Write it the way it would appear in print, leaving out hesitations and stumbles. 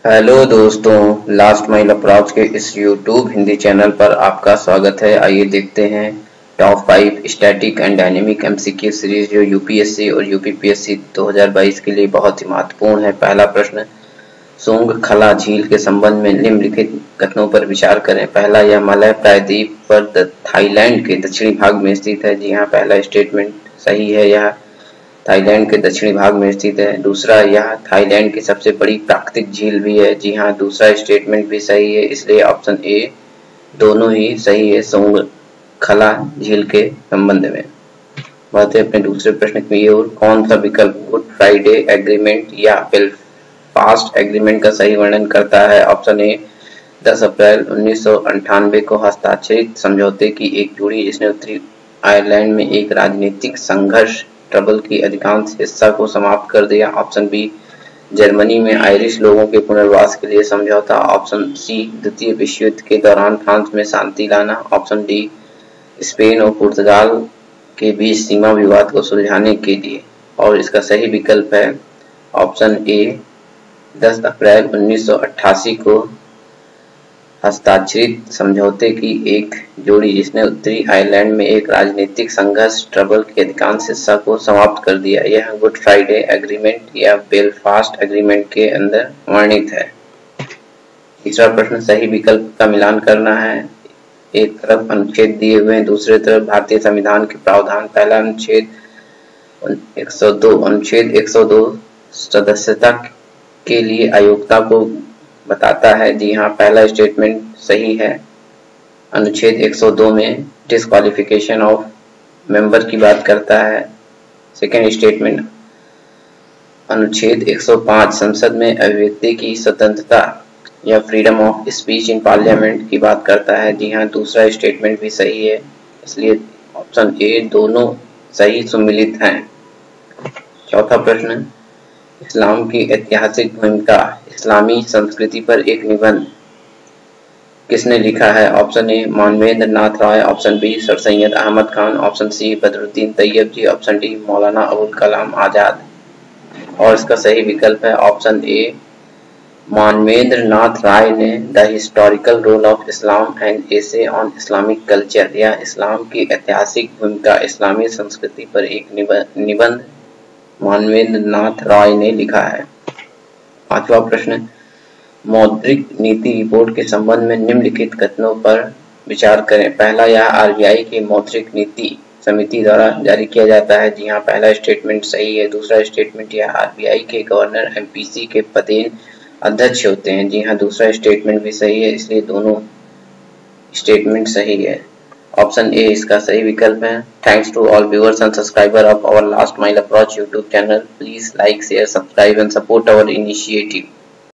Hello दोस्तों, last mile approach के इस यूट्यूब हिंदी चैनल पर आपका स्वागत है। आइए देखते हैं top 5 static and dynamic MCQ series जो यूपीएससी और यूपीपीएससी 2022 के लिए बहुत ही महत्वपूर्ण है। पहला प्रश्न, सोंग खला झील के संबंध में निम्नलिखित कथनों पर विचार करें। पहला, यह मलय प्रायद्वीप पर थाईलैंड के दक्षिणी भाग में स्थित है। जी हाँ, पहला स्टेटमेंट सही है, यह थाईलैंड के दक्षिणी भाग में स्थित है। दूसरा, यह थाईलैंड की सबसे बड़ी प्राकृतिक झील भी है। जी हाँ, दूसरा स्टेटमेंट भी सही है, इसलिए ऑप्शन ए दोनों ही सही है सोंग खला झील के संबंध में। बढ़ते हैं अपने दूसरे प्रश्न की ओर। कौन सा विकल्प गुड फ्राइडे एग्रीमेंट या बेलफास्ट एग्रीमेंट का सही वर्णन करता है? ऑप्शन ए 10 अप्रैल 1998 को हस्ताक्षरित समझौते की एक जोड़ी जिसने उत्तरी आयरलैंड में एक राजनीतिक संघर्ष ट्रबल की अधिकांश हिस्सा को समाप्त कर दिया। ऑप्शन बी जर्मनी में आयरिश लोगों के पुनर्वास के लिए समझौता। ऑप्शन सी द्वितीय विश्व युद्ध के दौरान फ्रांस में शांति लाना। ऑप्शन डी स्पेन और पुर्तगाल के बीच सीमा विवाद को सुलझाने के लिए। और इसका सही विकल्प है ऑप्शन ए 10 अप्रैल 1988 को हस्ताक्षरित समझौते की एक जोड़ी जिसने उत्तरी आयरलैंड में एक राजनीतिक संघर्ष ट्रबल के अधिकांश हिस्सा को समाप्त कर दिया। यह गुड फ्राइडे एग्रीमेंट या बेलफास्ट एग्रीमेंट के अंदर वर्णित है। तीसरा प्रश्न, सही विकल्प का मिलान करना है। एक तरफ अनुच्छेद दिए हुए हैं, दूसरे तरफ भारतीय संविधान के प्रावधान। पहला अनुच्छेद 102 सदस्यता के लिए अयोग्यता को बताता है। जी हाँ, पहला स्टेटमेंट सही है। अनुच्छेद 102 में डिस्क्वालिफिकेशन ऑफ मेंबर की बात करता है। सेकेंड स्टेटमेंट अनुच्छेद 105 संसद में अभिव्यक्ति की स्वतंत्रता या freedom of speech in parliament की बात करता है। जी हाँ, दूसरा स्टेटमेंट भी सही है, इसलिए ऑप्शन ए दोनों सही सम्मिलित हैं। चौथा प्रश्न, इस्लाम की ऐतिहासिक भूमिका इस्लामी संस्कृति पर एक निबंध किसने लिखा है? Option A Manvendra Nath Roy. Option B sir Syed Ahmad Khan. Option C Badruddin Tyabji. Option D Maulana Abul Kalam Azad. और इसका सही विकल्प है ऑप्शन ए मानवेंद्र नाथ राय ने the historical role of Islam and essay on Islamic culture या इस्लाम की ऐतिहासिक भूमिका इस्लामी संस्कृति पर एक निबंध मानवेंद्र नाथ राय ने लिखा है। पांचवा प्रश्न, मौद्रिक नीति रिपोर्ट के संबंध में निम्नलिखित कथनों पर विचार करें। पहला, यह आरबीआई की मौद्रिक नीति समिति द्वारा जारी किया जाता है। जी हाँ, पहला स्टेटमेंट सही है। दूसरा स्टेटमेंट, यह आरबीआई के गवर्नर एमपीसी के पदेन अध्यक्ष होते हैं। जी हाँ, दूसरा स्टेटमेंट भी सही है, इसलिए दोनों स्टेटमेंट सही है। ऑप्शन ए इसका सही विकल्प है। Thanks to all viewers and subscriber of our last mile approach YouTube channel. Please like, share, subscribe and support our initiative.